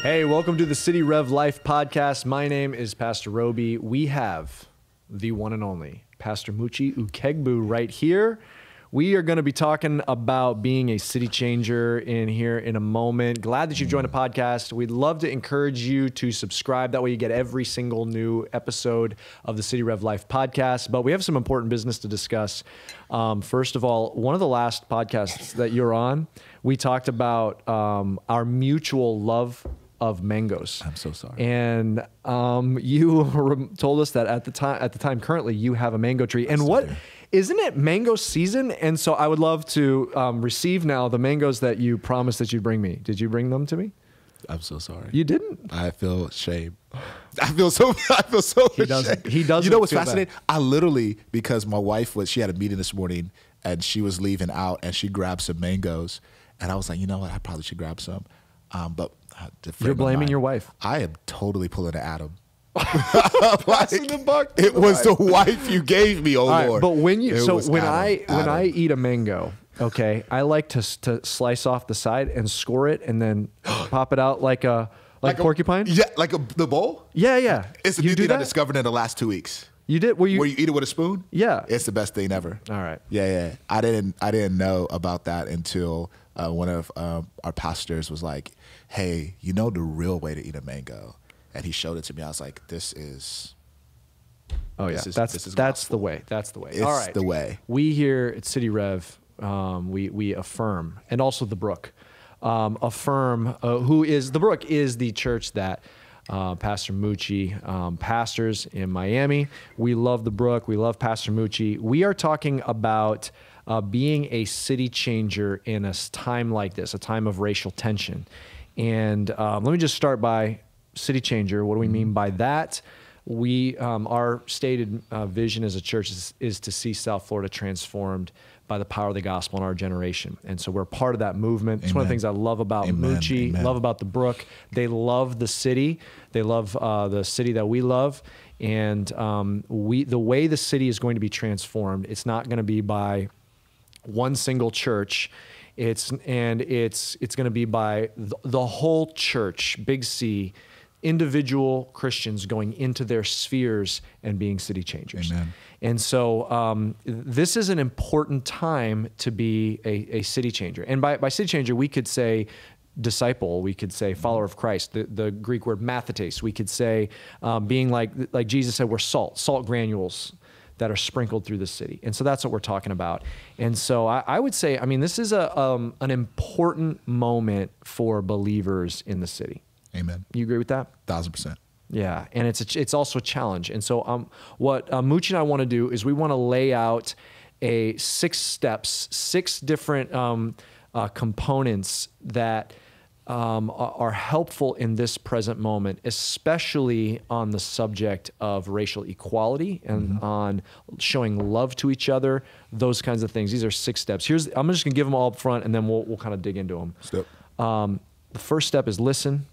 Hey, welcome to the City Rev Life podcast. My name is Pastor Robey. We have the one and only Pastor Muche Ukegbu right here. We are going to be talking about being a city changer in here in a moment. Glad that you've joined the podcast. We'd love to encourage you to subscribe. That way you get every single new episode of the City Rev Life podcast. But we have some important business to discuss. First of all, one of the last podcasts that you're on, we talked about our mutual love of mangoes. I'm so sorry. And you told us that at the time, currently, you have a mango tree. And what, isn't it mango season? And so I would love to receive now the mangoes that you promised that you'd bring me. Did you bring them to me? I'm so sorry. You didn't? I feel shame. I feel so ashamed. He doesn't. You know what's feel fascinating? bad. I literally, because my wife she had a meeting this morning and she was leaving out and she grabbed some mangoes. And I was like, you know what? I probably should grab some. But you're blaming your wife. I am totally pulling an Adam. Passing the buck. It was the wife you gave me, oh All Lord. Right, but when Adam. I eat a mango, okay, I like to slice off the side and score it and then pop it out like porcupine. Yeah, like the bowl. Yeah. It's a new thing I discovered in the last 2 weeks. You did? Where you eat it with a spoon? Yeah. It's the best thing ever. All right. Yeah. I didn't know about that until one of our pastors was like, hey, you know the real way to eat a mango? And he showed it to me. I was like, this is... Oh, yeah. That's the way. That's the way. It's all right. the way. We here at City Rev, we affirm, and also the Brook, affirm the Brook is the church that Pastor Muche pastors in Miami. We love the Brook. We love Pastor Muche. We are talking about being a city changer in a time like this, a time of racial tension. And let me just start by city changer. What do we mean by that? Our stated vision as a church is to see South Florida transformed by the power of the gospel in our generation. And so we're part of that movement. It's one of the things I love about Muche, love about the Brook. They love the city. They love the city that we love. And the way the city is going to be transformed, it's not going to be by one single church. It's going to be by the whole church, big C, individual Christians going into their spheres and being city changers. Amen. And so this is an important time to be a city changer. And by city changer, we could say disciple, we could say follower of Christ, the Greek word mathetes. We could say being like Jesus said, we're salt granules that are sprinkled through the city. And so that's what we're talking about. And so I would say, this is an important moment for believers in the city. Amen. You agree with that? 1000%. Yeah, and it's also a challenge. And so what Muche and I want to do is we want to lay out 6 steps, 6 different components that are helpful in this present moment, especially on the subject of racial equality and on showing love to each other, those kinds of things. These are 6 steps. I'm just gonna give them all up front, and then we'll kind of dig into them. Step. The first step is listen,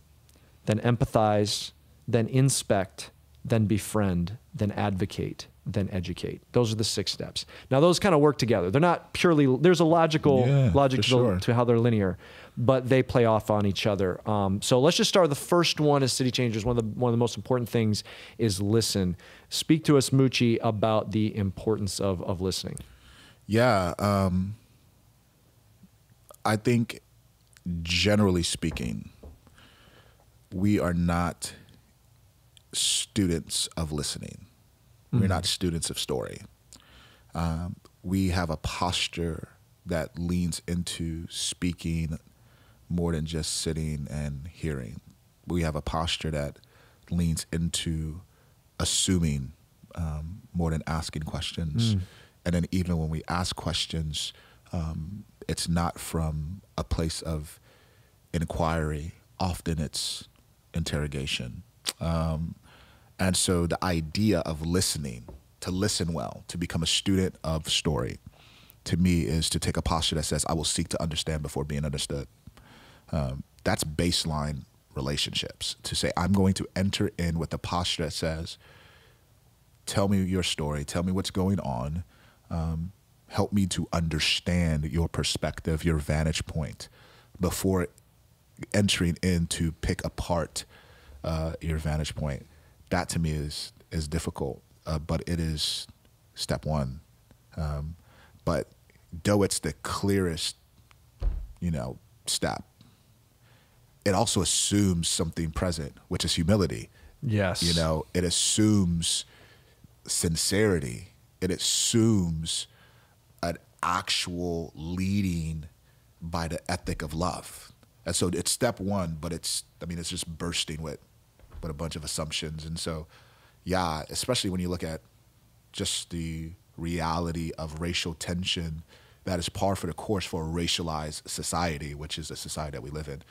then empathize, then inspect, then befriend, then advocate, then educate. Those are the 6 steps. Now those kind of work together. They're not purely, there's a logic to how they're linear, but they play off on each other. So let's just start with the first one as city changers. One of the most important things is listen. Speak to us, Muche, about the importance of listening. Yeah. I think generally speaking, we are not students of listening. We're not students of story. We have a posture that leans into speaking more than just sitting and hearing. We have a posture that leans into assuming more than asking questions. And then even when we ask questions, it's not from a place of inquiry. Often it's interrogation. And so the idea of listening, to listen well, to become a student of story, to me is to take a posture that says, I will seek to understand before being understood. That's baseline relationships. To say, I'm going to enter in with a posture that says, tell me your story, tell me what's going on, help me to understand your perspective, your vantage point, before entering in to pick apart your vantage point. That to me is difficult, but it is step one. But though it's the clearest, step, it also assumes something present, which is humility. Yes. It assumes sincerity. It assumes an actual leading by the ethic of love. And so it's step one, but it's just bursting with a bunch of assumptions. And so, yeah, especially when you look at just the reality of racial tension that is par for the course for a racialized society, which is the society that we live in.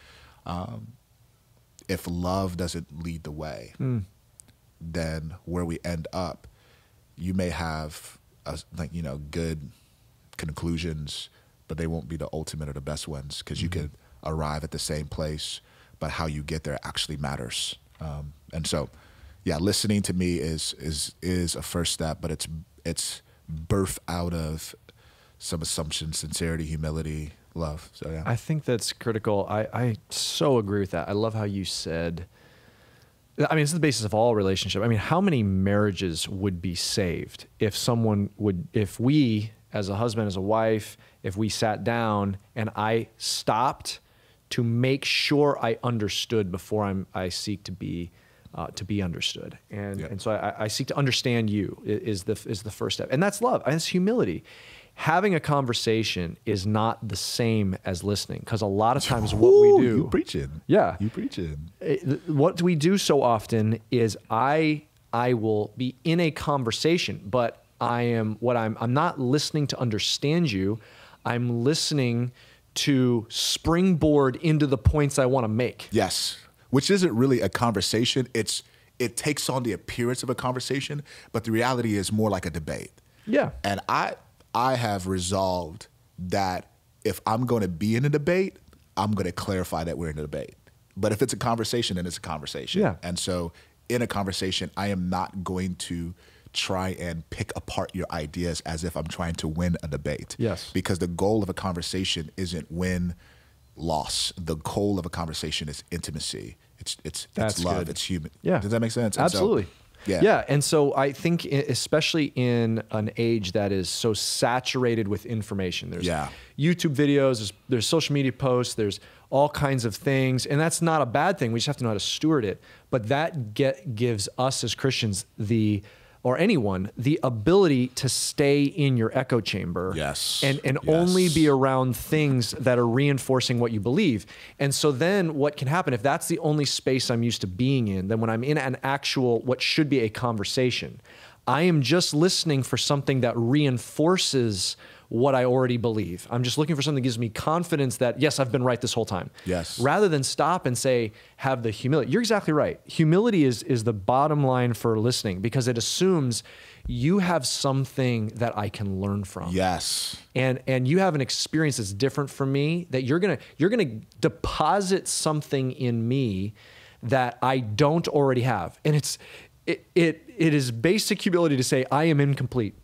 If love doesn't lead the way, then where we end up, you may have good conclusions, but they won't be the ultimate or the best ones, because you could arrive at the same place, but how you get there actually matters. And so, yeah, listening to me is a first step, but it's birthed out of some assumption, sincerity, humility, love. So yeah, I think that's critical. I so agree with that. I love how you said, it's the basis of all relationship. How many marriages would be saved if we, as a husband, as a wife, if we sat down and I stopped to make sure I understood before I seek to be understood. And so I seek to understand you is the first step. And that's love. And that's humility. Having a conversation is not the same as listening, because a lot of times what we do... You preaching. Yeah. You preaching. What we do so often is I will be in a conversation, but I'm not listening to understand you. I'm listening to springboard into the points I want to make. Yes. Which isn't really a conversation. It takes on the appearance of a conversation, but the reality is more like a debate. Yeah. And I have resolved that if I'm going to be in a debate, I'm going to clarify that we're in a debate. But if it's a conversation, then it's a conversation. Yeah. And so in a conversation, I am not going to try and pick apart your ideas as if I'm trying to win a debate. Yes. Because the goal of a conversation isn't win, loss. The goal of a conversation is intimacy. It's love. Good. It's human. Yeah. Does that make sense? Absolutely. Yeah. Yeah. And so I think, especially in an age that is so saturated with information, there's YouTube videos, there's social media posts, there's all kinds of things. And that's not a bad thing. We just have to know how to steward it. But that gives us as Christians or anyone, the ability to stay in your echo chamber. Yes. And only be around things that are reinforcing what you believe. And so then what can happen, if that's the only space I'm used to being in, then when I'm in an actual, what should be a conversation, I am just listening for something that reinforces what I already believe. I'm just looking for something that gives me confidence that, yes, I've been right this whole time. Yes. Rather than stop and say, have the humility. You're exactly right. Humility is the bottom line for listening, because it assumes you have something that I can learn from. Yes. And you have an experience that's different from me, that you're gonna deposit something in me that I don't already have. And it is basic humility to say, I am incomplete.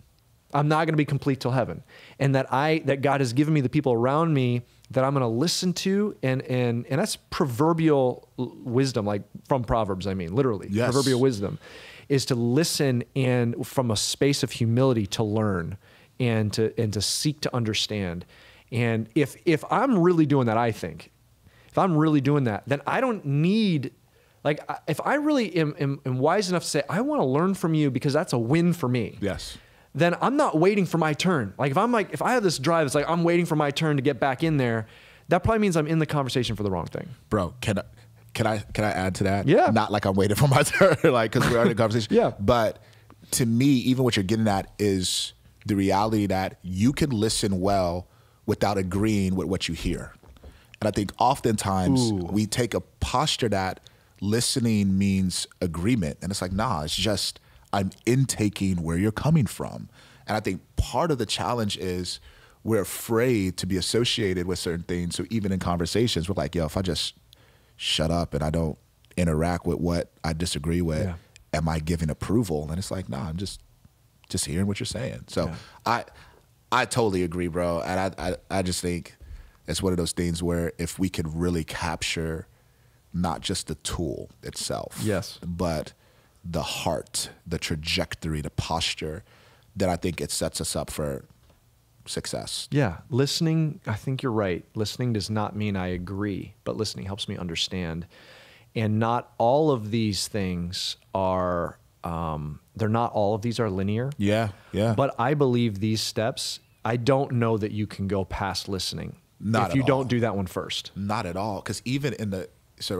I'm not going to be complete till heaven. And that God has given me the people around me that I'm going to listen to. And that's proverbial wisdom, like from Proverbs, literally. Yes. Proverbial wisdom is to listen and from a space of humility to learn and to seek to understand. And if I'm really doing that, if I'm really doing that, then I don't need, if I really am wise enough to say, I want to learn from you because that's a win for me. Yes. Then I'm not waiting for my turn. If I have this drive, it's like I'm waiting for my turn to get back in there, that probably means I'm in the conversation for the wrong thing. Bro, can I add to that? Yeah. Not like I'm waiting for my turn, because we're in a conversation. Yeah. But to me, even what you're getting at is the reality that you can listen well without agreeing with what you hear. And I think oftentimes we take a posture that listening means agreement. And it's like, nah, it's just I'm intaking where you're coming from. And I think part of the challenge is we're afraid to be associated with certain things. So even in conversations, we're like, yo, if I just shut up and I don't interact with what I disagree with, am I giving approval? And it's like, nah, I'm just hearing what you're saying. So I totally agree, bro. And I just think it's one of those things where if we could really capture not just the tool itself, Yes, but the heart, the trajectory, the posture, then I think it sets us up for success. yeah. Listening, I think you're right. Listening does not mean I agree, but listening helps me understand. And not all of these things are, they're not all of these are linear. Yeah, yeah. But I believe these steps, I don't know that you can go past listening Not if you at all. don't do that one first. Not at all. Because even in the, so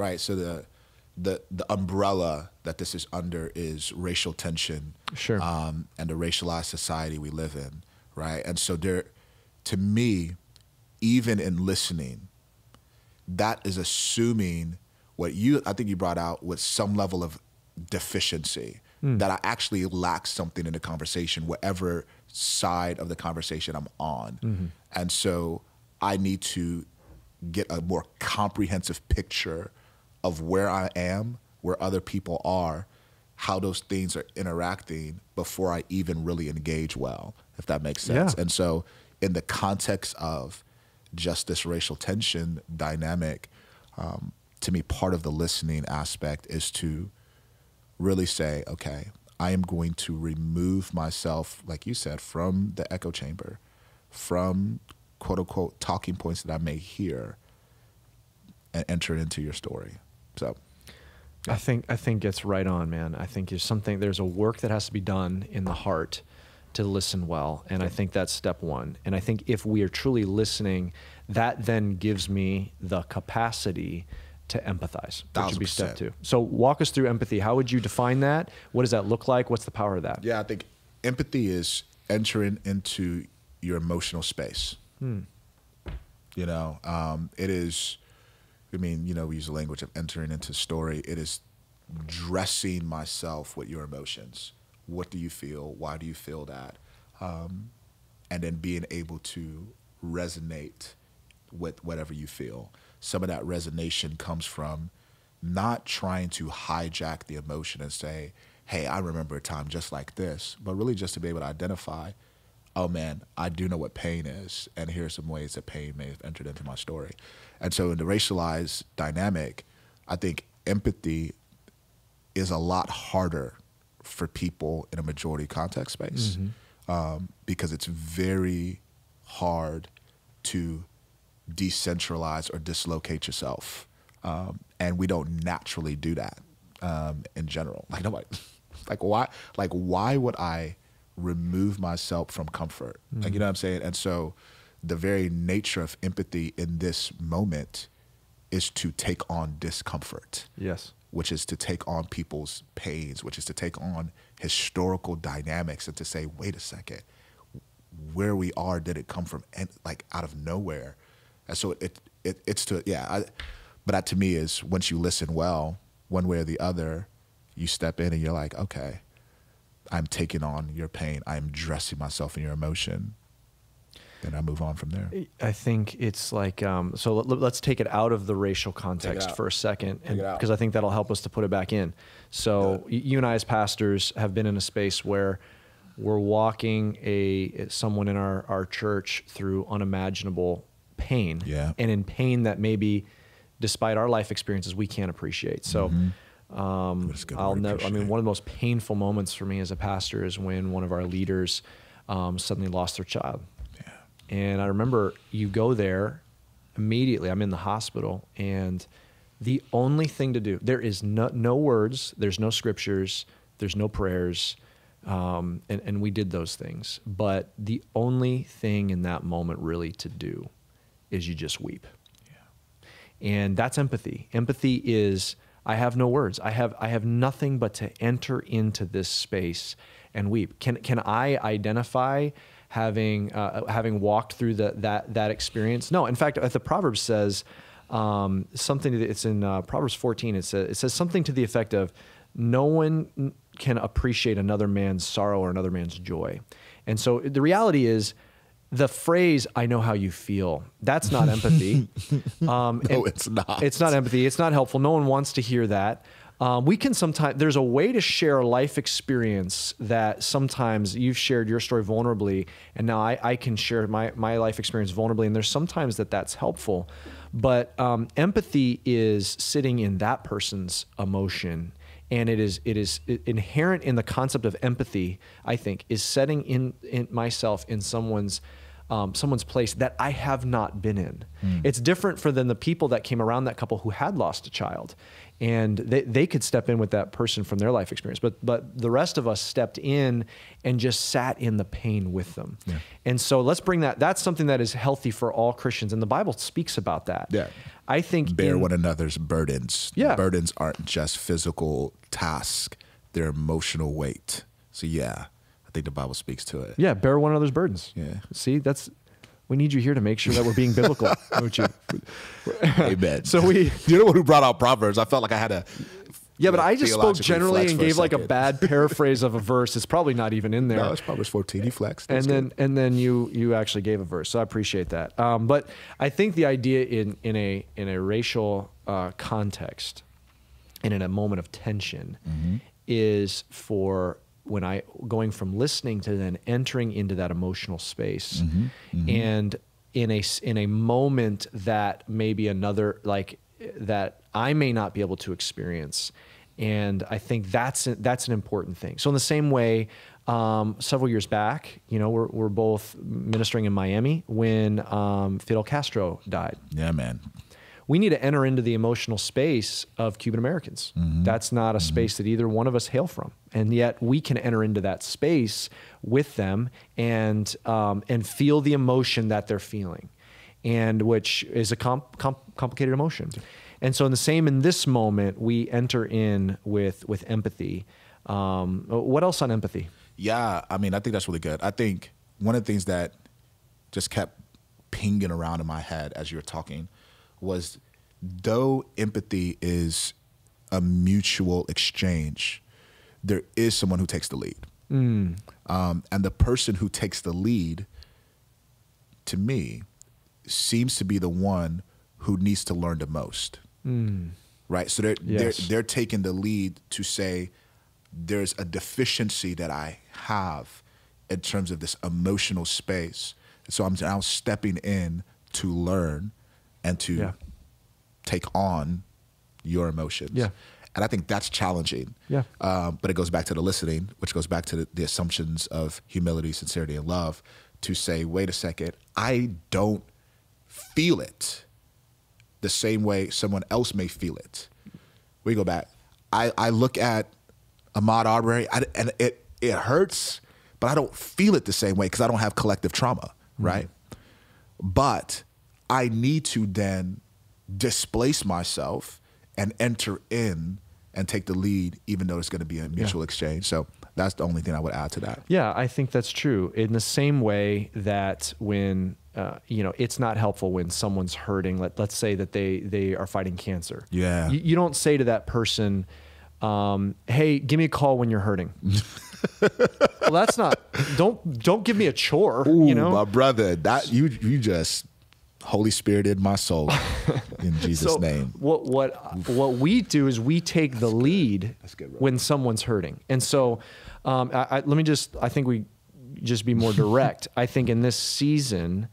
the umbrella that this is under is racial tension. Sure. And the racialized society we live in, right? And so there, to me, even in listening, that is assuming what I think you brought out with some level of deficiency, that I actually lack something in the conversation, whatever side of the conversation I'm on. And so I need to get a more comprehensive picture of where I am, where other people are, how those things are interacting before I even really engage well, if that makes sense. Yeah. And so in the context of just this racial tension dynamic, to me, part of the listening aspect is to really say, okay, I am going to remove myself, like you said, from the echo chamber, from quote unquote talking points that I may hear, and enter into your story. So I think it's right on, man. I think there's a work that has to be done in the heart to listen well. And I think that's step one. And I think if we are truly listening, that then gives me the capacity to empathize, which would be step 2. So walk us through empathy. How would you define that? What does that look like? What's the power of that? yeah, I think empathy is entering into your emotional space. You know, it is, I mean, you know, we use the language of entering into story. It is dressing myself with your emotions. What do you feel? Why do you feel that? And then being able to resonate with whatever you feel. Some of that resonation comes from not trying to hijack the emotion and say, hey, I remember a time just like this, but really just to be able to identify, oh man, I do know what pain is, and here's some ways that pain may have entered into my story. And so in the racialized dynamic, I think empathy is a lot harder for people in a majority context space, because it's very hard to decentralize or dislocate yourself. And we don't naturally do that in general. Like nobody, why would I remove myself from comfort? Like, you know what I'm saying? And so the very nature of empathy in this moment is to take on discomfort. Yes. Which is to take on people's pains, which is to take on historical dynamics and to say, wait a second, where we are, did it come from, and like out of nowhere? And so it's to, yeah, but that to me is once you listen well, one way or the other, you step in and you're like, okay, I'm taking on your pain. I'm dressing myself in your emotion. Then I move on from there. I think it's like, so let's take it out of the racial context for a second, because I think that'll help us to put it back in. So you and I as pastors have been in a space where we're walking someone in our church through unimaginable pain, and in pain that maybe, despite our life experiences, we can't appreciate. So I'll never, I mean, one of the most painful moments for me as a pastor is when one of our leaders suddenly lost their child. And I remember you go there immediately. I'm in the hospital, and the only thing to do, there is no words, there's no scriptures, there's no prayers, and we did those things. But the only thing in that moment really to do is you just weep. And that's empathy. Empathy is, I have no words. I have nothing but to enter into this space and weep. Can I identify having walked through that experience? No. In fact, the Proverbs says something. It's in Proverbs 14. It says something to the effect of, no one can appreciate another man's sorrow or another man's joy. And so the reality is, the phrase, I know how you feel, that's not empathy. No, it's not. It's not empathy. It's not helpful. No one wants to hear that. We can sometimes, there's a way to share a life experience that sometimes you've shared your story vulnerably, and now I can share my life experience vulnerably, and there's sometimes that's helpful. But empathy is sitting in that person's emotion, and it is inherent in the concept of empathy, I think, is setting in myself in someone's place that I have not been in. It's different than the people that came around that couple who had lost a child, and they could step in with that person from their life experience. But the rest of us stepped in and just sat in the pain with them. Yeah. And so let's bring that's something that is healthy for all Christians, and the Bible speaks about that. Yeah. I think bear one another's burdens. Yeah. Burdens aren't just physical tasks, they're emotional weight. So yeah, I think the Bible speaks to it. Yeah, bear one another's burdens. Yeah. See, we need you here to make sure that we're being biblical, don't you? Amen. So you're the one who brought out Proverbs. I felt like I had to. Yeah, but I just spoke generally and gave like a bad paraphrase of a verse. It's probably not even in there. No, it's Proverbs 14. He flexed. And then you actually gave a verse, so I appreciate that. But I think the idea in a racial context and in a moment of tension is for when going from listening to then entering into that emotional space, and in a moment that maybe another that I may not be able to experience. And I think that's an important thing. So in the same way, several years back, we're both ministering in Miami when Fidel Castro died. Yeah, man. We need to enter into the emotional space of Cuban Americans. That's not a space that either one of us hail from, and yet we can enter into that space with them and feel the emotion that they're feeling, and which is a complicated emotion. And so in this moment, we enter in with empathy. What else on empathy? Yeah, I mean, I think that's really good. I think one of the things that just kept pinging around in my head as you were talking was, though empathy is a mutual exchange, there is someone who takes the lead. And the person who takes the lead, to me, seems to be the one who needs to learn the most. Right? So they're taking the lead to say, there's a deficiency that I have in terms of this emotional space. And so I'm now stepping in to learn and to take on your emotions. Yeah. And I think that's challenging. Yeah. But it goes back to the listening, which goes back to the assumptions of humility, sincerity, and love, to say, wait a second, I don't feel it the same way someone else may feel it. We go back. I look at Ahmaud Arbery, and it hurts, but I don't feel it the same way because I don't have collective trauma, right? But I need to then displace myself and enter in and take the lead, even though it's going to be a mutual exchange. So that's the only thing I would add to that. Yeah, I think that's true. In the same way that when, it's not helpful when someone's hurting, let's say that they are fighting cancer. Yeah. You don't say to that person, hey, give me a call when you're hurting. Well, that's not, don't give me a chore. Ooh, my brother, that you just Holy Spirited my soul in Jesus' name. What we do is we take the lead when someone's hurting. And so I think we just be more direct. I think in this season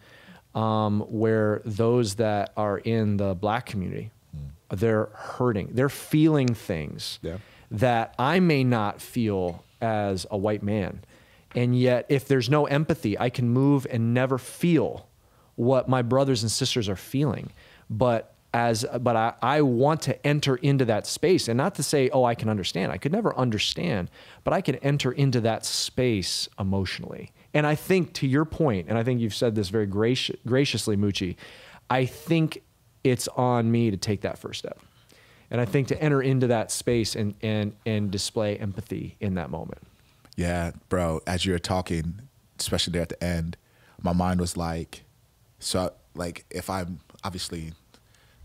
where those that are in the Black community, they're hurting, they're feeling things that I may not feel as a white man. And yet if there's no empathy, I can move and never feel what my brothers and sisters are feeling. But I want to enter into that space, and not to say, oh, I can understand. I could never understand, but I can enter into that space emotionally. And I think, to your point, and I think you've said this very graciously, Muche, I think it's on me to take that first step. And I think to enter into that space and display empathy in that moment. Yeah, bro, as you were talking, especially there at the end, my mind was like, if I'm obviously,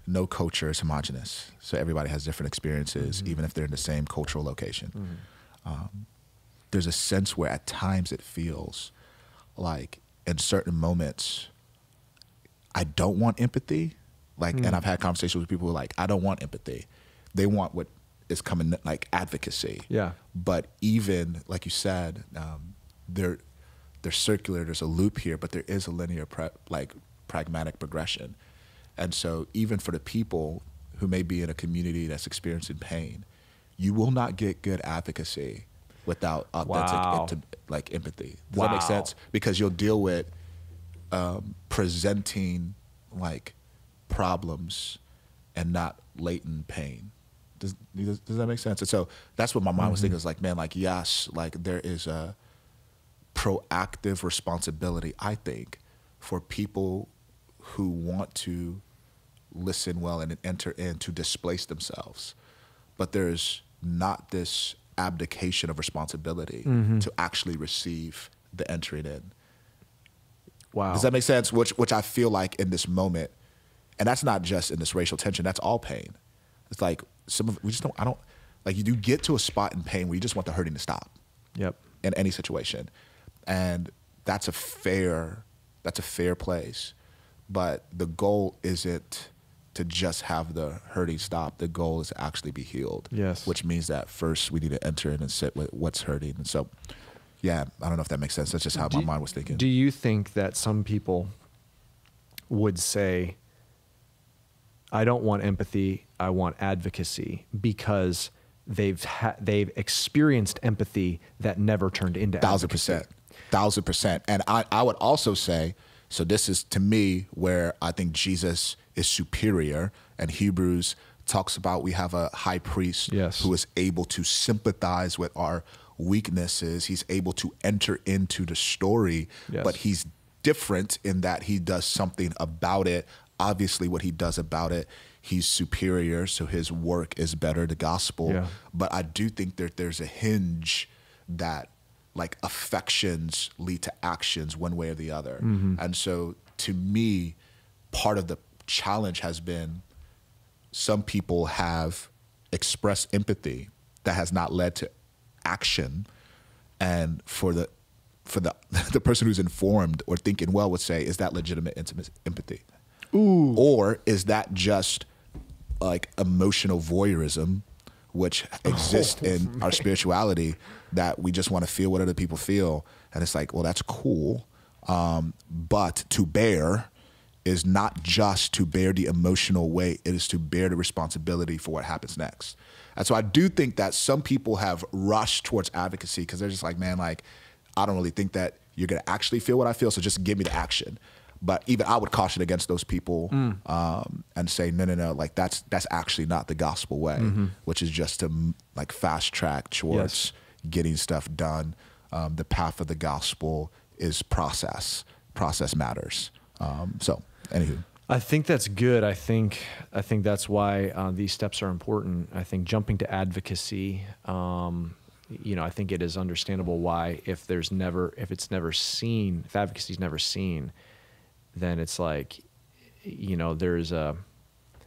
no culture is homogenous. So everybody has different experiences, even if they're in the same cultural location. There's a sense where at times it feels like in certain moments, I don't want empathy. And I've had conversations with people who are like, I don't want empathy. They want what is coming like advocacy. Yeah. But even like you said, they're circular. There's a loop here, but there is a linear pragmatic progression. And so even for the people who may be in a community that's experiencing pain, you will not get good advocacy without authentic empathy. Does that make sense? Because you'll deal with presenting like problems and not latent pain. Does that make sense? And so that's what my mind was thinking. Is like, man, like, yes, like there is a proactive responsibility, I think, for people who want to listen well and enter in to displace themselves. But there's not this abdication of responsibility to actually receive the entering in. Wow. Does that make sense? Which I feel like in this moment, and that's not just in this racial tension, that's all pain. It's like you do get to a spot in pain where you just want the hurting to stop. Yep. In any situation. And that's a fair place. But the goal isn't to just have the hurting stop. The goal is to actually be healed. Yes. Which means that first we need to enter in and sit with what's hurting. And so, yeah, I don't know if that makes sense. That's just how my mind was thinking. Do you think that some people would say, I don't want empathy, I want advocacy, because they've experienced empathy that never turned into advocacy? 1,000%. And I would also say, so this is to me where I think Jesus is superior, and Hebrews talks about we have a high priest who is able to sympathize with our weaknesses. He's able to enter into the story, but he's different in that he does something about it. Obviously, what he does about it, he's superior, so his work is better, the gospel. Yeah. But I do think that there's a hinge that like affections lead to actions one way or the other. And so to me, part of the challenge has been some people have expressed empathy that has not led to action. And for the person who's informed or thinking well would say, is that legitimate empathy? Ooh. Or is that just like emotional voyeurism, which exists in our spirituality, that we just want to feel what other people feel? And it's like, well, that's cool. But to bear is not just to bear the emotional weight, it is to bear the responsibility for what happens next. And so I do think that some people have rushed towards advocacy because they're just like, man, like, I don't really think that you're going to actually feel what I feel, so just give me the action. But even I would caution against those people and say, no, like that's actually not the gospel way, which is just to like fast track towards getting stuff done. The path of the gospel is process. Process matters. So, anywho. I think that's good. I think that's why these steps are important. I think jumping to advocacy, I think it is understandable why if advocacy is never seen, then it's like, there's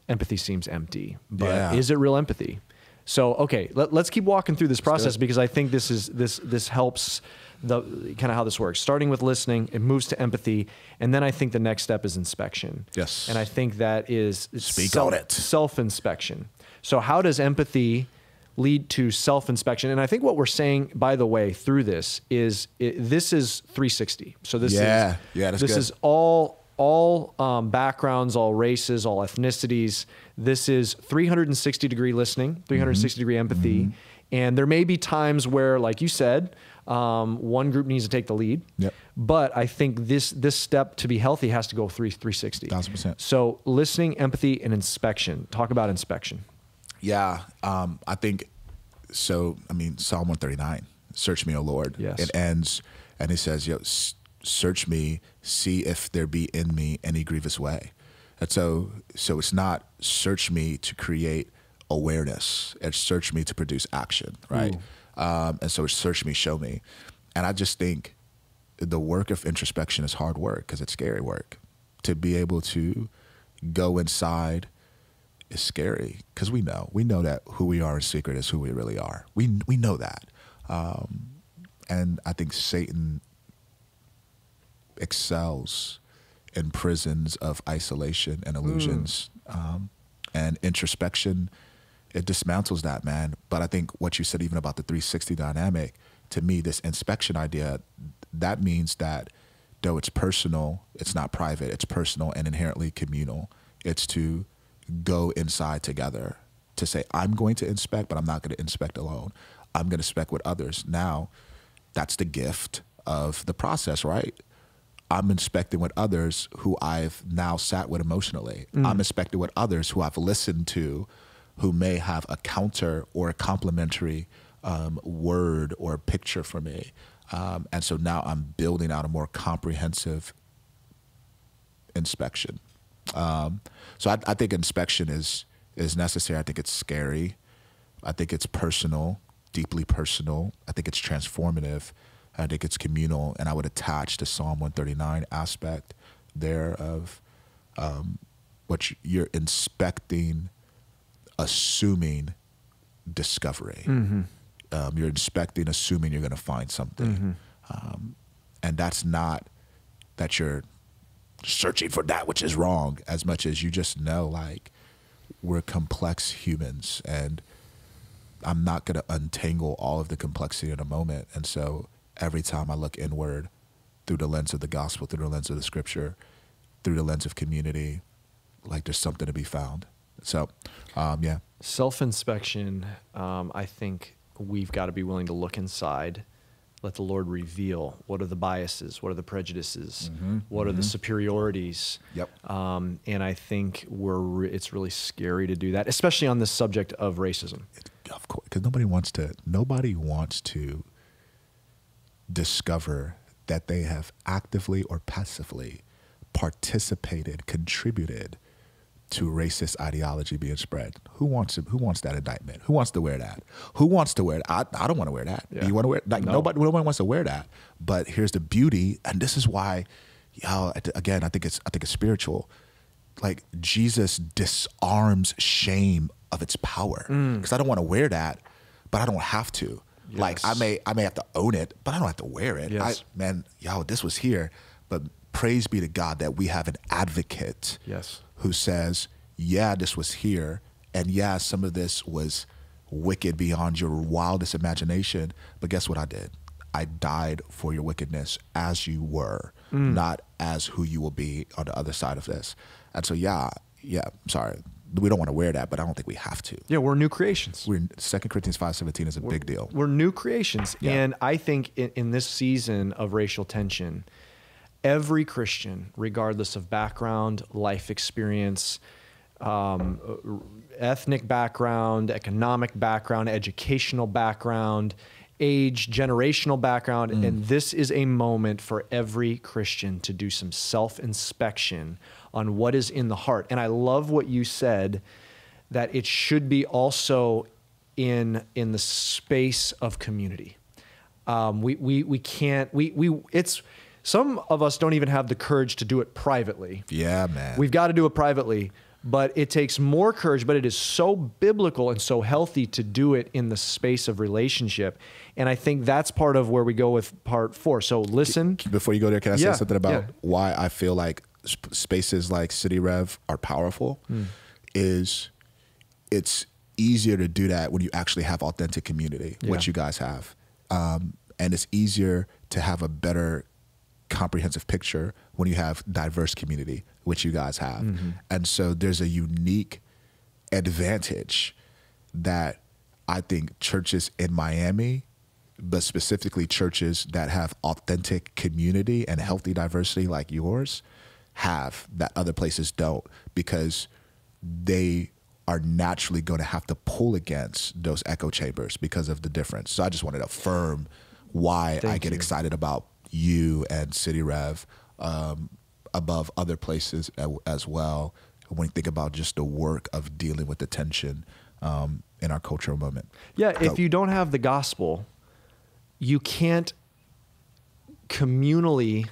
empathy seems empty, but is it real empathy? So, okay, let's keep walking through this process, because I think this helps the kind of how this works. Starting with listening, it moves to empathy, and then I think the next step is inspection. Yes. And I think that is self-inspection. So how does empathy lead to self-inspection? And I think what we're saying, by the way, through this is this is 360. So this is all backgrounds, all races, all ethnicities. This is 360 degree listening, 360 degree empathy. And there may be times where, like you said, one group needs to take the lead. Yep. But I think this step to be healthy has to go 360. 1,000%. So listening, empathy, and inspection. Talk about inspection. Yeah, I think so. I mean, Psalm 139, search me, O Lord. Yes. It ends, and it says, search me, see if there be in me any grievous way. And so it's not search me to create awareness. It's search me to produce action, right? And so it's search me, show me. And I just think the work of introspection is hard work because it's scary work. To be able to go inside is scary because we know that who we are in secret is who we really are. We know that. And I think Satan excels in prisons of isolation and illusions. And introspection it dismantles that, man. But I think what you said even about the 360 dynamic, to me, this inspection idea, that means that though it's personal, it's not private, it's personal and inherently communal. It's to go inside together, to say, I'm going to inspect, but I'm not going to inspect alone. I'm going to inspect with others. Now, that's the gift of the process, right? I'm inspecting with others who I've now sat with emotionally. I'm inspecting with others who I've listened to, who may have a counter or a complementary word or picture for me. And so now I'm building out a more comprehensive inspection. So I think inspection is necessary. I think it's scary. I think it's personal, deeply personal. I think it's transformative. I think it's communal, and I would attach the Psalm 139 aspect there of what you're inspecting, assuming discovery. You're inspecting, assuming you're going to find something. And that's not that you're searching for that which is wrong, as much as you just know, like, we're complex humans, and I'm not going to untangle all of the complexity in a moment. And so every time I look inward through the lens of the gospel, through the lens of the scripture, through the lens of community, like, there's something to be found. So, yeah. Self-inspection, I think we've got to be willing to look inside, let the Lord reveal what are the biases, what are the prejudices, what are the superiorities. Yep. And I think it's really scary to do that, especially on this subject of racism. Of course, because nobody wants to discover that they have actively or passively participated, contributed to racist ideology being spread. Who wants that indictment? Who wants to wear that? Who wants to wear it? I don't want to wear that. Yeah. Do you want to wear it? Like, No. Nobody wants to wear that. But here's the beauty, and this is why, again, I think it's spiritual. Like, Jesus disarms shame of its power. Because I don't want to wear that, but I don't have to. Yes. Like, I may have to own it, but I don't have to wear it. Yes. This was here. But praise be to God that we have an advocate. Yes. Who says, yeah, this was here, and yeah, some of this was wicked beyond your wildest imagination, but guess what I did? I died for your wickedness as you were, not as who you will be on the other side of this. And so, sorry, we don't want to wear that, but I don't think we have to. Yeah, we're new creations. 2 Corinthians 5:17 is a big deal. We're new creations. Yeah. And I think in this season of racial tension, every Christian, regardless of background, life experience, ethnic background, economic background, educational background, age, generational background, and this is a moment for every Christian to do some self-inspection on what is in the heart. And I love what you said, that it should be also in the space of community. Some of us don't even have the courage to do it privately. Yeah, man. We've got to do it privately, but it takes more courage, but it is so biblical and so healthy to do it in the space of relationship. And I think that's part of where we go with part 4. So listen. Before you go there, can I say something about yeah. why I feel like spaces like City Rev are powerful? Is it's easier to do that when you actually have authentic community, which you guys have. And it's easier to have a better comprehensive picture when you have diverse community, which you guys have. And so there's a unique advantage that I think churches in Miami, but specifically churches that have authentic community and healthy diversity like yours, have that other places don't, because they are naturally going to have to pull against those echo chambers because of the difference. So I just wanted to affirm why I get excited about you and City Rev above other places as well, when you think about just the work of dealing with the tension in our cultural moment. Yeah, if you don't have the gospel, you can't communally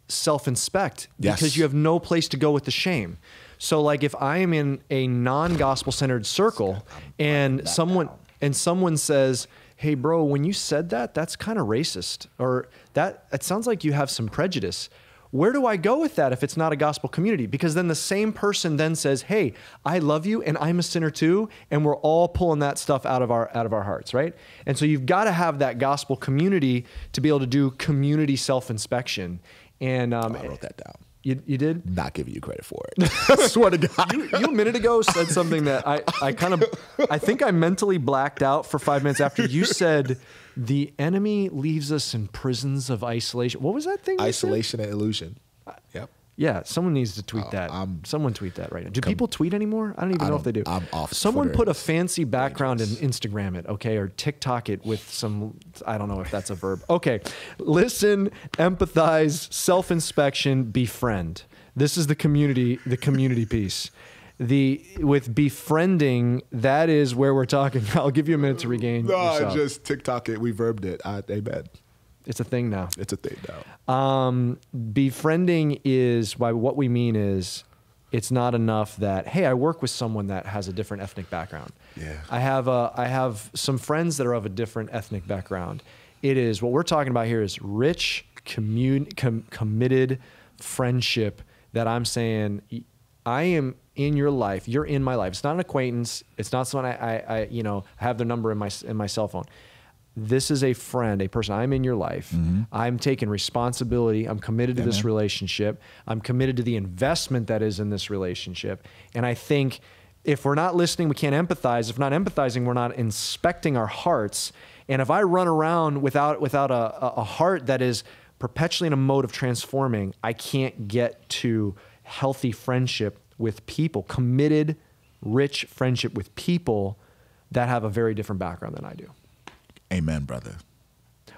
self-inspect because you have no place to go with the shame. So like if I am in a non-gospel centered circle and someone says, hey bro, when you said that, that's kind of racist, or that it sounds like you have some prejudice. where do I go with that if it's not a gospel community? Because then the same person then says, hey, I love you and I'm a sinner too. And we're all pulling that stuff out of our hearts, right? And so you've got to have that gospel community to be able to do community self-inspection. And I wrote that down. You did? Not giving you credit for it. I swear to God. You a minute ago said something that I think I mentally blacked out for 5 minutes after you said the enemy leaves us in prisons of isolation. What was that thing? Isolation and illusion. Yep. Yeah, someone needs to tweet that. Someone tweet that right now. Do people tweet anymore? I don't even know if they do. I'm off Someone Twitter. put a fancy background and Instagram it, okay? Or TikTok it with some, I don't know if that's a verb. Okay, listen, empathize, self-inspection, befriend. This is the community piece. With befriending, that is where we're talking. I'll give you a minute to regain yourself. No, just TikTok it. We verbed it. Amen. It's a thing now. It's a thing now. Befriending is, by what we mean is, it's not enough that, hey, I work with someone that has a different ethnic background. Yeah. I have some friends that are of a different ethnic background. It is, what we're talking about here is rich, committed friendship that I'm saying, I am in your life. You're in my life. It's not an acquaintance. It's not someone I have their number in my cell phone. This is a friend, a person. I'm in your life. Mm-hmm. I'm taking responsibility. I'm committed to this relationship. I'm committed to the investment that is in this relationship. And I think if we're not listening, we can't empathize. If not empathizing, we're not inspecting our hearts. And if I run around without a heart that is perpetually in a mode of transforming, I can't get to healthy friendship with people, committed, rich friendship with people that have a very different background than I do. Amen, brother.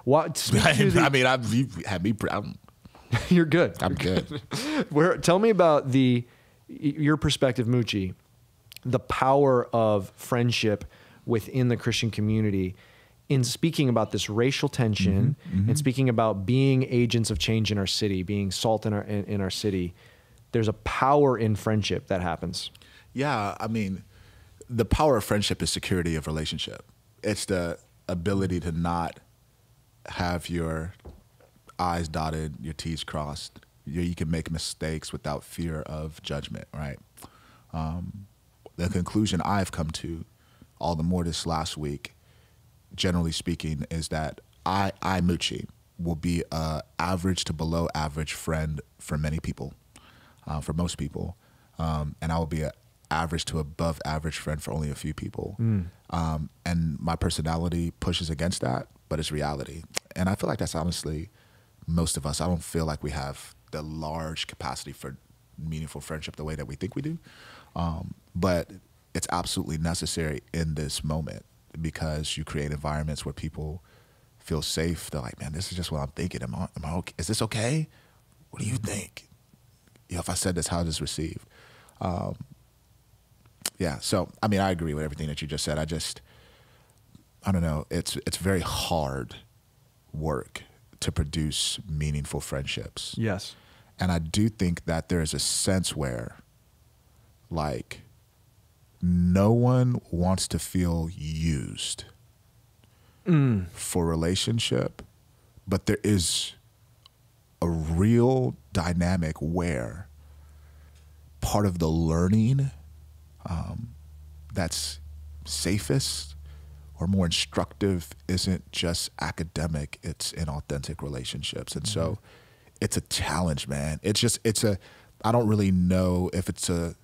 What? You had me. You're good. I'm good. Tell me about your perspective, Muche, the power of friendship within the Christian community in speaking about this racial tension and speaking about being agents of change in our city, being salt in our city. There's a power in friendship that happens. Yeah, I mean, the power of friendship is security of relationship. It's the ability to not have your I's dotted, your T's crossed. You can make mistakes without fear of judgment, right? The conclusion I've come to, all the more this last week, generally speaking, is that I Muche, will be a average to below average friend for many people, for most people, and I will be an average to above average friend for only a few people. And my personality pushes against that, but it's reality. And I feel like that's honestly most of us. I don't feel like we have the large capacity for meaningful friendship the way that we think we do. But it's absolutely necessary in this moment because you create environments where people feel safe. They're like, man, this is just what I'm thinking. Am I okay? Is this okay? What do you think? If I said this, how is this received? Yeah, so, I mean, I agree with everything that you just said. I don't know, it's very hard work to produce meaningful friendships. Yes. And I do think that there is a sense where, like, no one wants to feel used for relationship, but there is a real dynamic where part of the learning that's safest or more instructive isn't just academic, it's in authentic relationships. And so it's a challenge, man. I don't really know if it's a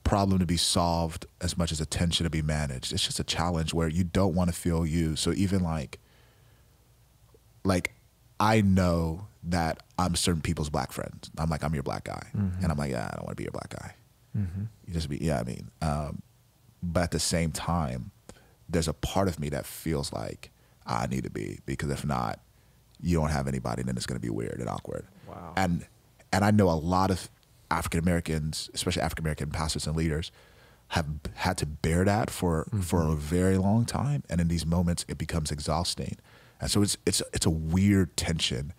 problem to be solved as much as a tension to be managed. It's just a challenge where you don't want to feel used. So even like I know that I'm certain people's black friends. I'm like, I'm your black guy. And I'm like, yeah, I don't want to be your black guy. You just be, yeah, I mean, but at the same time, there's a part of me that feels like I need to be, because if not, you don't have anybody, then it's going to be weird and awkward. Wow. And I know a lot of African Americans, especially African American pastors and leaders, have had to bear that for a very long time. And in these moments, it becomes exhausting. And so it's a weird tension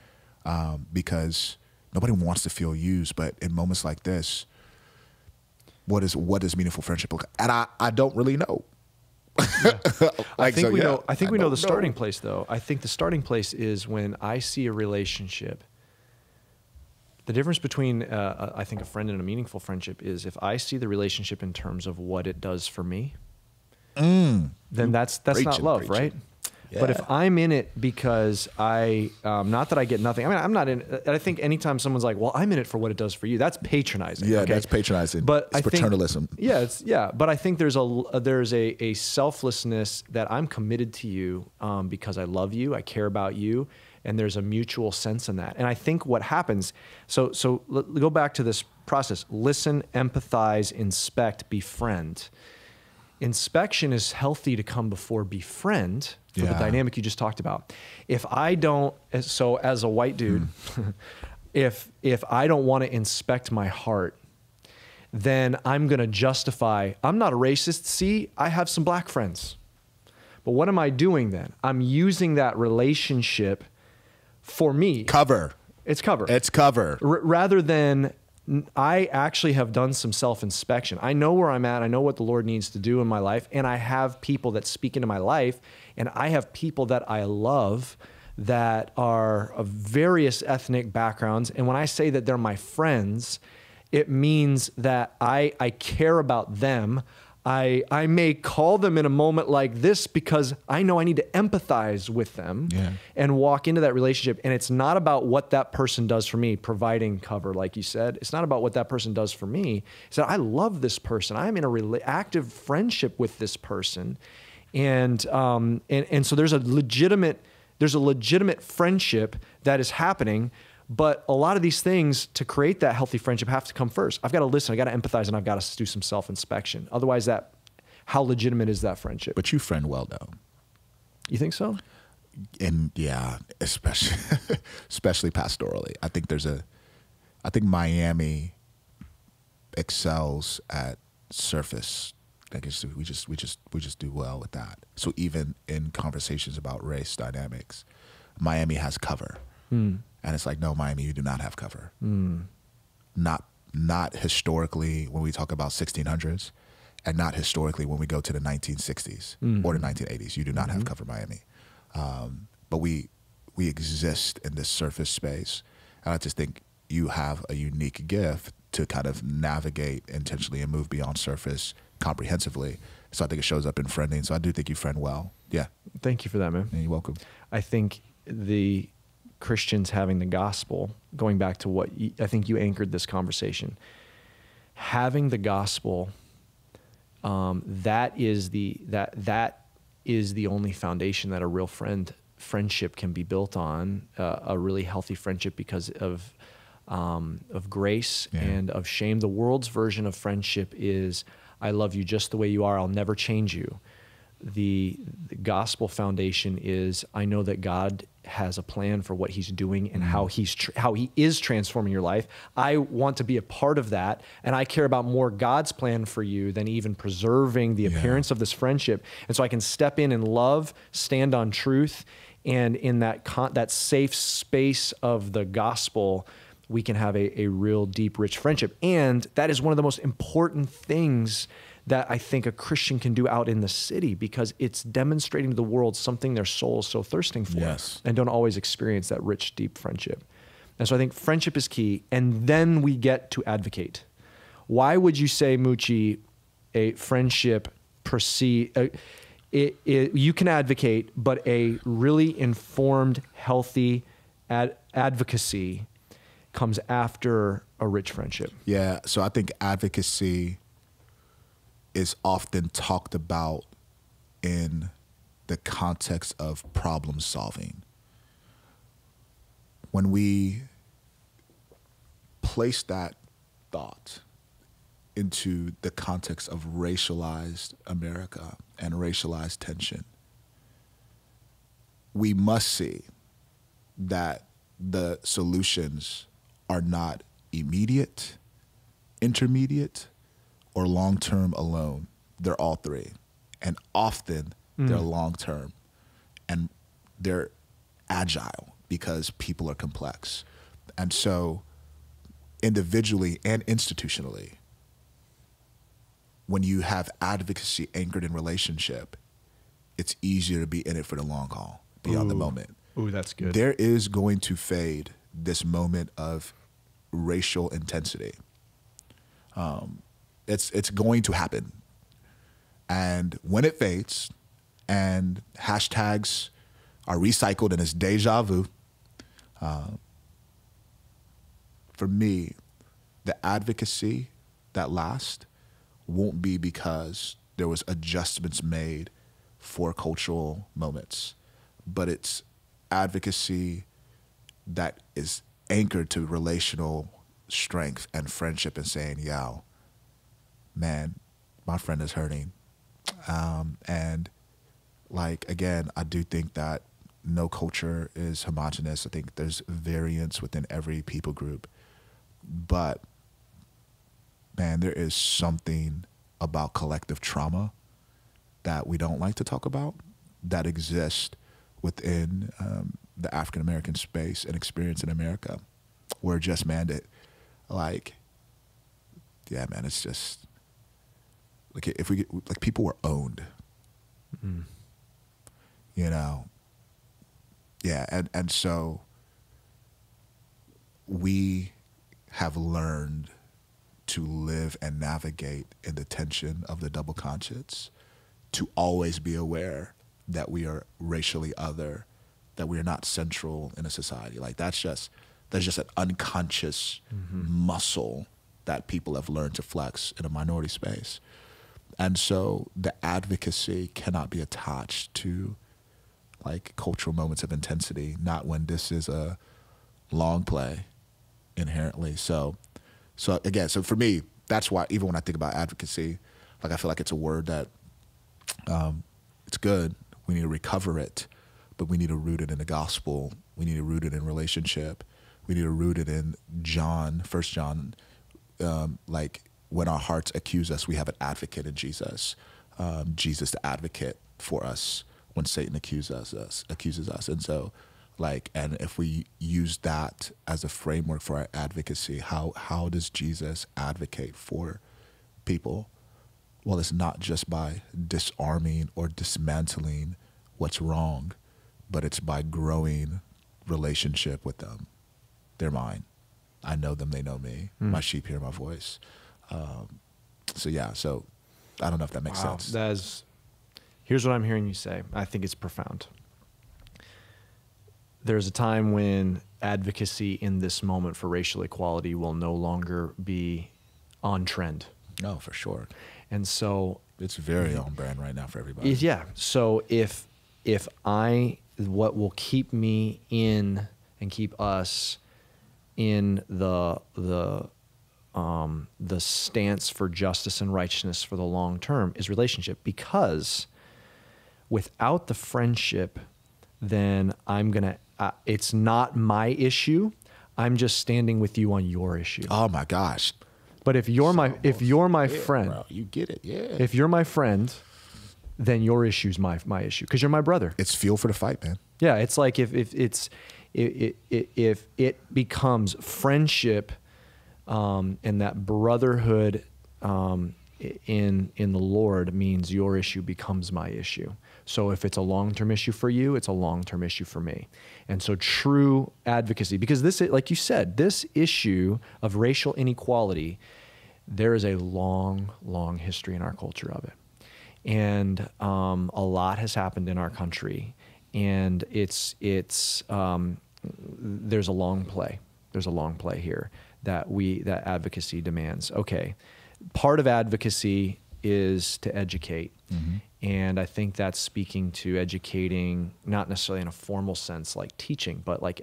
because nobody wants to feel used, but in moments like this, what does meaningful friendship look like? And I don't really know. Yeah. I think we know the starting place, though. I think the starting place is when I see a relationship The difference between, I think, a friend and a meaningful friendship is if I see the relationship in terms of what it does for me, then that's not love, right? Yeah. But if I'm in it because not that I get nothing. I mean, I'm not in. I think anytime someone's like, "Well, I'm in it for what it does for you," that's patronizing. Yeah, okay? That's patronizing. But it's paternalism. But I think there's a selflessness that I'm committed to you because I love you, I care about you, and there's a mutual sense in that. And I think what happens. So go back to this process: listen, empathize, inspect, befriend. Inspection is healthy to come before befriend for the dynamic you just talked about. If I don't, so as a white dude, if I don't want to inspect my heart, then I'm going to justify, I'm not a racist. See, I have some black friends. But what am I doing then? I'm using that relationship for me. Cover. It's cover. It's cover. Rather than I actually have done some self-inspection. I know where I'm at. I know what the Lord needs to do in my life. And I have people that speak into my life. And I have people that I love that are of various ethnic backgrounds. And when I say that they're my friends, it means that I care about them. I may call them in a moment like this because I know I need to empathize with them and walk into that relationship. And it's not about what that person does for me, providing cover, like you said. It's not about what that person does for me. It's that I love this person. I'm in a active friendship with this person. And so there's a legitimate friendship that is happening. But a lot of these things to create that healthy friendship have to come first. I've got to listen, I got to empathize, and I've got to do some self-inspection. Otherwise, how legitimate is that friendship? But you friend well, though. You think so? And yeah, especially pastorally. I think Miami excels at surface. I guess we just do well with that. So even in conversations about race dynamics, Miami has cover. And it's like, no, Miami, you do not have cover. Not historically when we talk about 1600s, and not historically when we go to the 1960s or the 1980s. You do not have cover, Miami. But we exist in this surface space. And I just think you have a unique gift to kind of navigate intentionally and move beyond surface comprehensively. So I think it shows up in friending. So I do think you friend well. Yeah. Thank you for that, man. Yeah, you're welcome. I think the Christians having the gospel, going back to what I think you anchored this conversation, having the gospel, that is the only foundation that a real friendship can be built on, a really healthy friendship because of grace and of shame. The world's version of friendship is, I love you just the way you are. I'll never change you. The gospel foundation is, I know that God has a plan for what he's doing and how he is transforming your life. I want to be a part of that, and I care about more God's plan for you than even preserving the appearance of this friendship. And so I can step in love, stand on truth, and in that safe space of the gospel, we can have a real deep, rich friendship. And that is one of the most important things that I think a Christian can do out in the city, because it's demonstrating to the world something their soul is so thirsting for and don't always experience that rich, deep friendship. And so I think friendship is key. And then we get to advocate. Why would you say, Muche, a friendship you can advocate, but a really informed, healthy advocacy comes after a rich friendship? Yeah, so I think advocacy is often talked about in the context of problem solving. When we place that thought into the context of racialized America and racialized tension, we must see that the solutions are not immediate, intermediate, or long-term alone. They're all three. And often they're long-term. And they're agile because people are complex. And so individually and institutionally, when you have advocacy anchored in relationship, it's easier to be in it for the long haul, beyond the moment. Ooh, that's good. There is going to fade this moment of racial intensity. It's going to happen. And when it fades and hashtags are recycled and it's deja vu, for me, the advocacy that lasts won't be because there was adjustments made for cultural moments, but it's advocacy that is anchored to relational strength and friendship and saying, yo, man, my friend is hurting. And like, again, I do think that no culture is homogenous. I think there's variance within every people group. But, man, there is something about collective trauma that we don't like to talk about that exists within the African-American space and experience in America. Where just, man, yeah, man, it's just, like, if we get, like, people were owned. Mm. You know? Yeah, and so we have learned to live and navigate in the tension of the double conscience, to always be aware that we are racially other, that we are not central in a society. Like, that's just an unconscious muscle that people have learned to flex in a minority space. And so the advocacy cannot be attached to, like, cultural moments of intensity, not when this is a long play inherently. So again, so for me, that's why even when I think about advocacy, like, I feel like it's a word that it's good. We need to recover it, but we need to root it in the gospel. We need to root it in relationship. We need to root it in John, 1 John, like, when our hearts accuse us, we have an advocate in Jesus. Jesus, the advocate for us when Satan accuses us. And so, like, and if we use that as a framework for our advocacy, how does Jesus advocate for people? Well, it's not just by disarming or dismantling what's wrong, but it's by growing relationship with them. They're mine. I know them, they know me. My sheep hear my voice. So yeah, so I don't know if that makes sense. Here's what I'm hearing you say. I think it's profound. There's a time when advocacy in this moment for racial equality will no longer be on trend. No, for sure. And so it's very on brand right now for everybody. Yeah. So if what will keep me in and keep us in the stance for justice and righteousness for the long term is relationship, because without the friendship, then it's not my issue. I'm just standing with you on your issue. Oh my gosh. But if you're my friend, bro, you get it. Yeah. If you're my friend, then your issue's my issue, because you're my brother. It's fuel for the fight, man. Yeah. It's like if it becomes friendship, and that brotherhood in the Lord means your issue becomes my issue. So if it's a long-term issue for you, it's a long-term issue for me. And so true advocacy, because this, like you said, this issue of racial inequality, there is a long, long history in our culture of it. And a lot has happened in our country, and there's a long play. There's a long play here that advocacy demands. Okay, part of advocacy is to educate. Mm-hmm. And I think that's speaking to educating, not necessarily in a formal sense like teaching, but like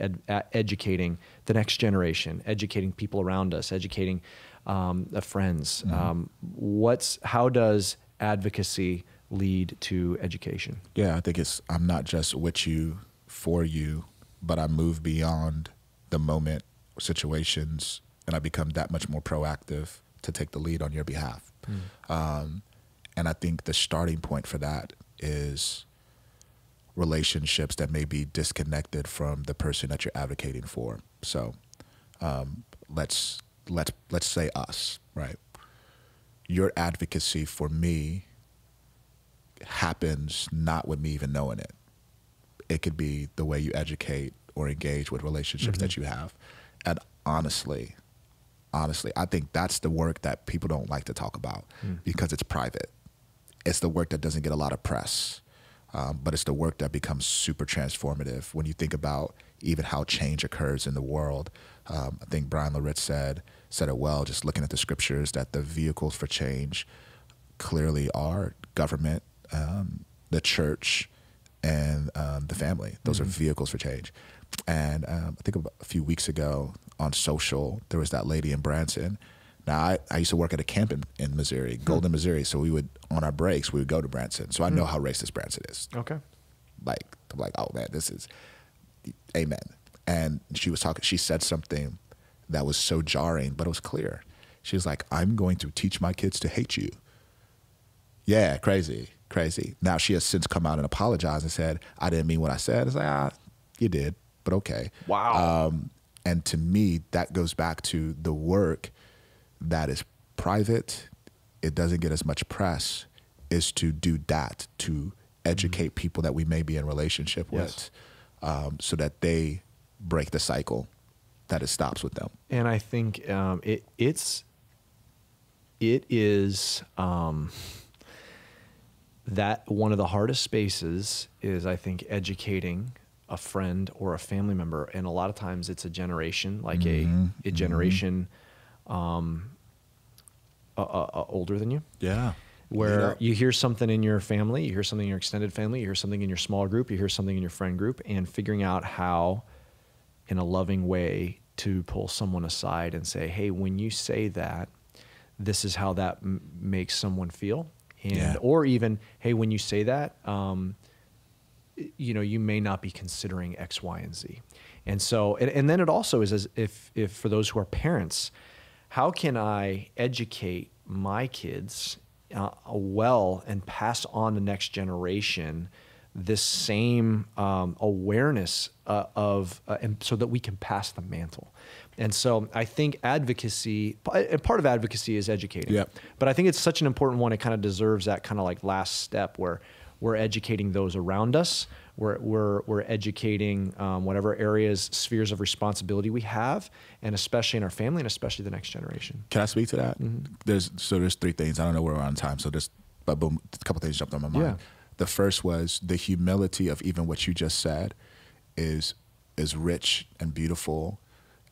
educating the next generation, educating people around us, educating friends. Mm-hmm. How does advocacy lead to education? Yeah, I think I'm not just with you, for you, but I move beyond the moment situations, and I become that much more proactive to take the lead on your behalf. Mm. And I think the starting point for that is relationships that may be disconnected from the person that you're advocating for. So let's say us, right? Your advocacy for me happens not with me even knowing it. It could be the way you educate or engage with relationships mm-hmm. that you have. And honestly, honestly. I think that's the work that people don't like to talk about because it's private. It's the work that doesn't get a lot of press, but it's the work that becomes super transformative when you think about even how change occurs in the world. I think Brian Laritz said it well, just looking at the scriptures, that the vehicles for change clearly are government, the church, and the family. Those are vehicles for change. And I think about a few weeks ago on social, there was that lady in Branson. Now, I used to work at a camp in Missouri, Golden, Missouri. So we would, on our breaks, we would go to Branson. So I know how racist Branson is. Okay. Like, I'm like, oh man, this is, amen. And she was talking, she said something that was so jarring, but it was clear. She was like, I'm going to teach my kids to hate you. Yeah, crazy. Now she has since come out and apologized and said, I didn't mean what I said. It's like, you did, but okay. Wow. And to me, that goes back to the work that is private, it doesn't get as much press, is to do that, to educate people that we may be in relationship with, so that they break the cycle, that it stops with them. And I think it is that one of the hardest spaces is, I think, educating a friend or a family member. And a lot of times it's a generation, like a generation older than you. Yeah. Where you hear something in your family, you hear something in your extended family, you hear something in your small group, you hear something in your friend group, and figuring out how, in a loving way, to pull someone aside and say, hey, when you say that, this is how that makes someone feel. And, or even, hey, when you say that, you may not be considering X, Y, and Z. And so, and then it also is as if for those who are parents, how can I educate my kids well and pass on the next generation this same awareness and so that we can pass the mantle. And so I think advocacy, part of advocacy is educating. Yep. But I think it's such an important one. It kind of deserves that kind of like last step where we're educating those around us. We're educating whatever areas, spheres of responsibility we have, and especially in our family and especially the next generation. Can I speak to that? There's three things. I don't know where we're on time, so but boom, a couple things jumped on my mind. Yeah. The first was the humility of even what you just said is rich and beautiful,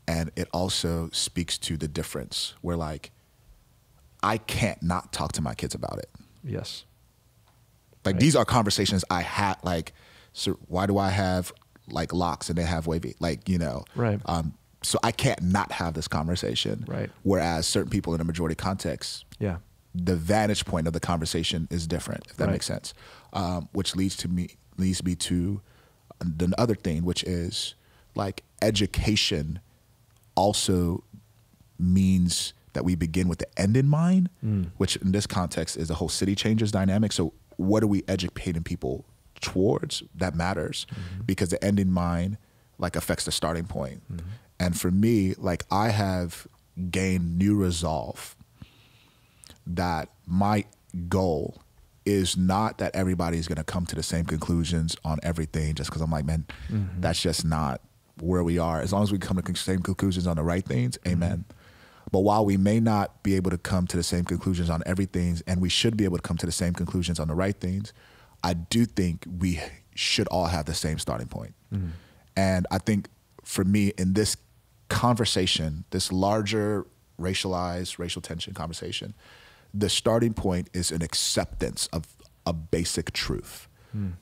and it also speaks to the difference where, like, I can't not talk to my kids about it. Yes. Like, right. These are conversations I had, like, so why do I have like locks and they have wavy? Like, Right. So I can't not have this conversation. Right. Whereas certain people in a majority context, Yeah. the vantage point of the conversation is different, if that Right. makes sense. Which leads me to the other thing, which is like education also means that we begin with the end in mind, which in this context is the whole city changes dynamic. So what are we educating people towards? That matters because the end in mind like affects the starting point. And for me, like, I have gained new resolve that my goal is not that everybody's going to come to the same conclusions on everything just because I'm like, man, that's just not where we are. As long as we come to the same conclusions on the right things, amen. But while we may not be able to come to the same conclusions on everything, and we should be able to come to the same conclusions on the right things, I do think we should all have the same starting point. And I think for me in this conversation, this larger racialized, racial tension conversation, the starting point is an acceptance of a basic truth,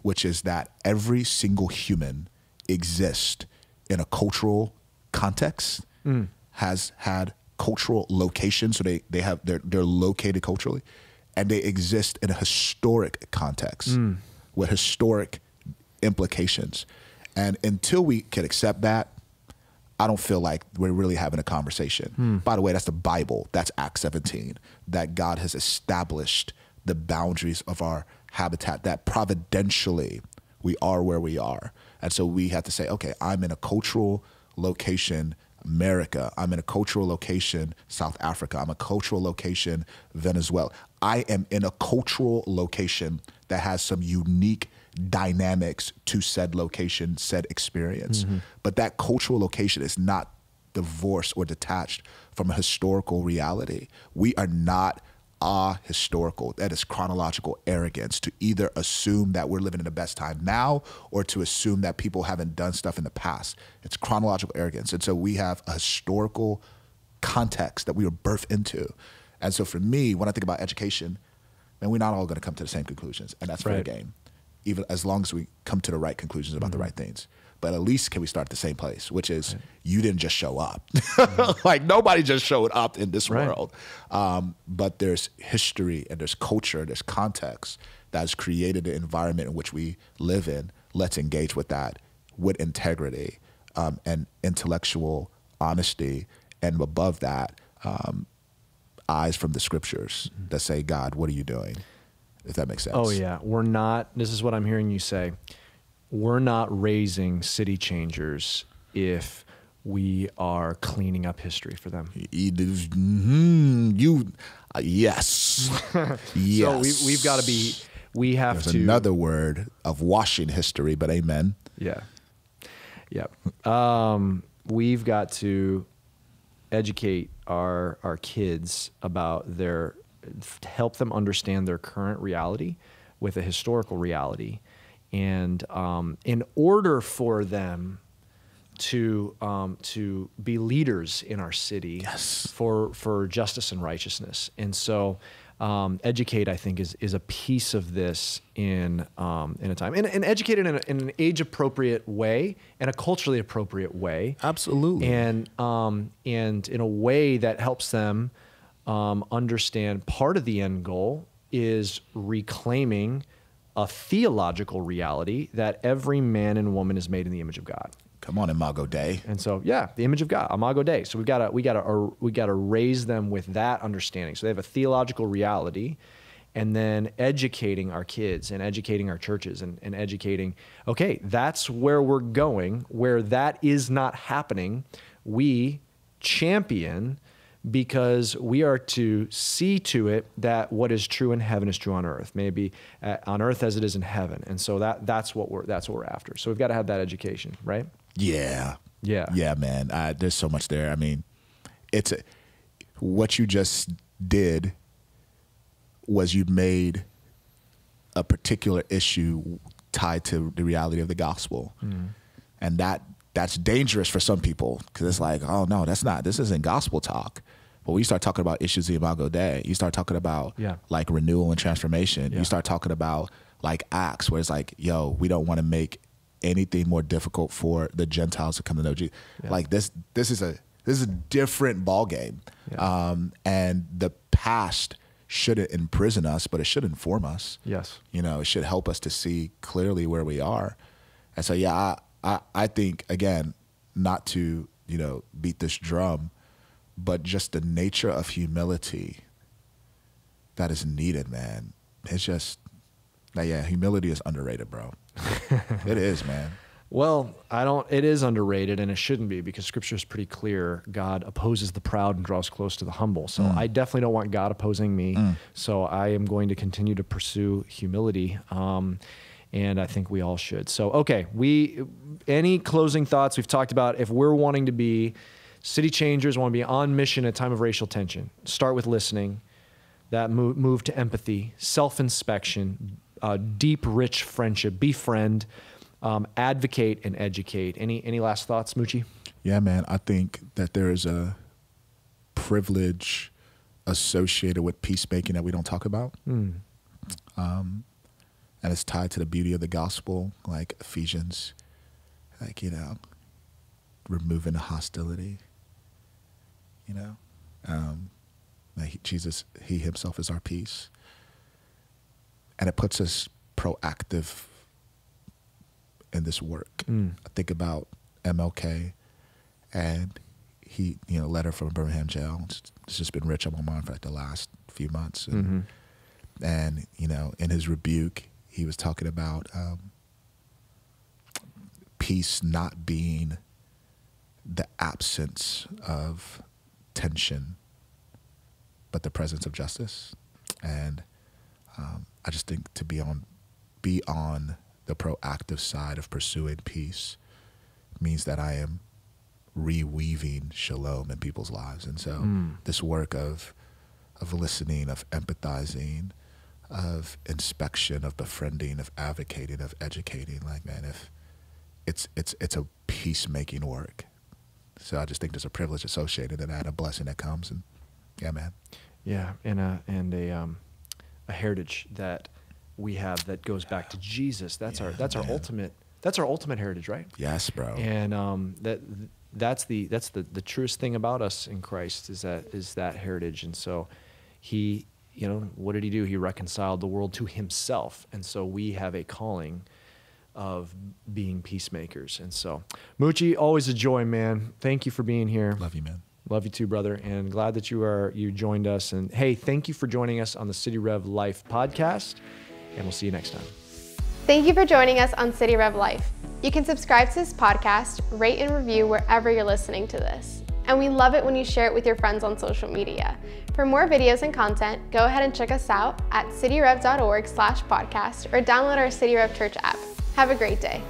which is that every single human exists in a cultural context, has had cultural location, so they're located culturally, and they exist in a historic context with historic implications. And until we can accept that, I don't feel like we're really having a conversation. By the way, that's the Bible. That's Acts 17, that God has established the boundaries of our habitat, that providentially we are where we are. And so we have to say, okay, I'm in a cultural location, America. I'm in a cultural location, South Africa. I'm a cultural location, Venezuela. I am in a cultural location that has some unique dynamics to said location, said experience. But that cultural location is not divorced or detached from a historical reality. We are not historical. That is chronological arrogance to either assume that we're living in the best time now or to assume that people haven't done stuff in the past. It's chronological arrogance. And so we have a historical context that we were birthed into. And so for me, when I think about education, man, we're not all going to come to the same conclusions, and that's fair game, even as long as we come to the right conclusions about the right things. But at least can we start at the same place, which is you didn't just show up. Like nobody just showed up in this world. But there's history and there's culture, there's context that has created the environment in which we live in. Let's engage with that with integrity and intellectual honesty. And above that, eyes from the scriptures that say, God, what are you doing? If that makes sense. Oh, yeah. We're not, this is what I'm hearing you say. We're not raising city changers if we are cleaning up history for them. Yes. Yes. So we've got to be, we have There's to. another word of washing history, but amen. Yeah. Yeah. We've got to educate our kids about help them understand their current reality with a historical reality. And in order for them to be leaders in our city for justice and righteousness. And so educate, I think, is a piece of this in a time. And educate in an age-appropriate way and a culturally appropriate way. Absolutely. And in a way that helps them understand part of the end goal is reclaiming a theological reality that every man and woman is made in the image of God. Come on, Imago Dei. And so, yeah, the image of God, Imago Dei. So we gotta raise them with that understanding. So they have a theological reality, and then educating our kids and educating our churches and educating. Okay, that's where we're going. Where that is not happening, we champion, because we are to see to it that what is true in heaven is true on earth, maybe on earth as it is in heaven. And so that's what we're after. So we've got to have that education, right? Yeah. Yeah. Yeah, man. There's so much there. I mean, what you just did was you made a particular issue tied to the reality of the gospel. And that's dangerous for some people, because it's like, oh no, this isn't gospel talk. But when you start talking about issues of Imago Dei, you start talking about like renewal and transformation. You start talking about like Acts, where it's like, yo, we don't want to make anything more difficult for the Gentiles to come to know Jesus. Like this is a different ball game. And the past shouldn't imprison us, but it should inform us. Yes. You know, it should help us to see clearly where we are. And so, yeah, I think, again, not to, beat this drum, but just the nature of humility that is needed, man. It's just, humility is underrated, bro. It is, man. Well, it is underrated, and it shouldn't be, because scripture is pretty clear. God opposes the proud and draws close to the humble. So I definitely don't want God opposing me. So I am going to continue to pursue humility. And I think we all should. So, okay, any closing thoughts? We've talked about if we're wanting to be city changers, want to be on mission at a time of racial tension, start with listening, that move to empathy, self-inspection, deep, rich friendship, befriend, advocate, and educate. Any last thoughts, Muche? Yeah, man, I think that there is a privilege associated with peacemaking that we don't talk about. And it's tied to the beauty of the gospel, like Ephesians, like, removing the hostility, like Jesus, he himself is our peace. And it puts us proactive in this work. I think about MLK and he, letter from Birmingham jail. It's just been rich on my mind for like the last few months. And in his rebuke, he was talking about peace not being the absence of tension, but the presence of justice. And I just think to be on the proactive side of pursuing peace means that I am reweaving shalom in people's lives. And so this work of listening, of empathizing, of inspection, of befriending, of advocating, of educating, like, man, if it's a peacemaking work. So I just think there's a privilege associated in that, a blessing that comes, and yeah, man. Yeah, and a heritage that we have that goes back to Jesus. That's our ultimate heritage, right? Yes, bro. And that's the truest thing about us in Christ is that heritage. And so he, what did he do? He reconciled the world to himself. And so we have a calling of being peacemakers. And so, Muche, always a joy, man. Thank you for being here. Love you, man. Love you too, brother, and glad that you joined us. And hey, thank you for joining us on the City Rev Life podcast, and we'll see you next time. Thank you for joining us on City Rev Life. You can subscribe to this podcast, rate and review wherever you're listening to this. And we love it when you share it with your friends on social media. For more videos and content, go ahead and check us out at cityrev.org/podcast or download our City Rev Church app. Have a great day.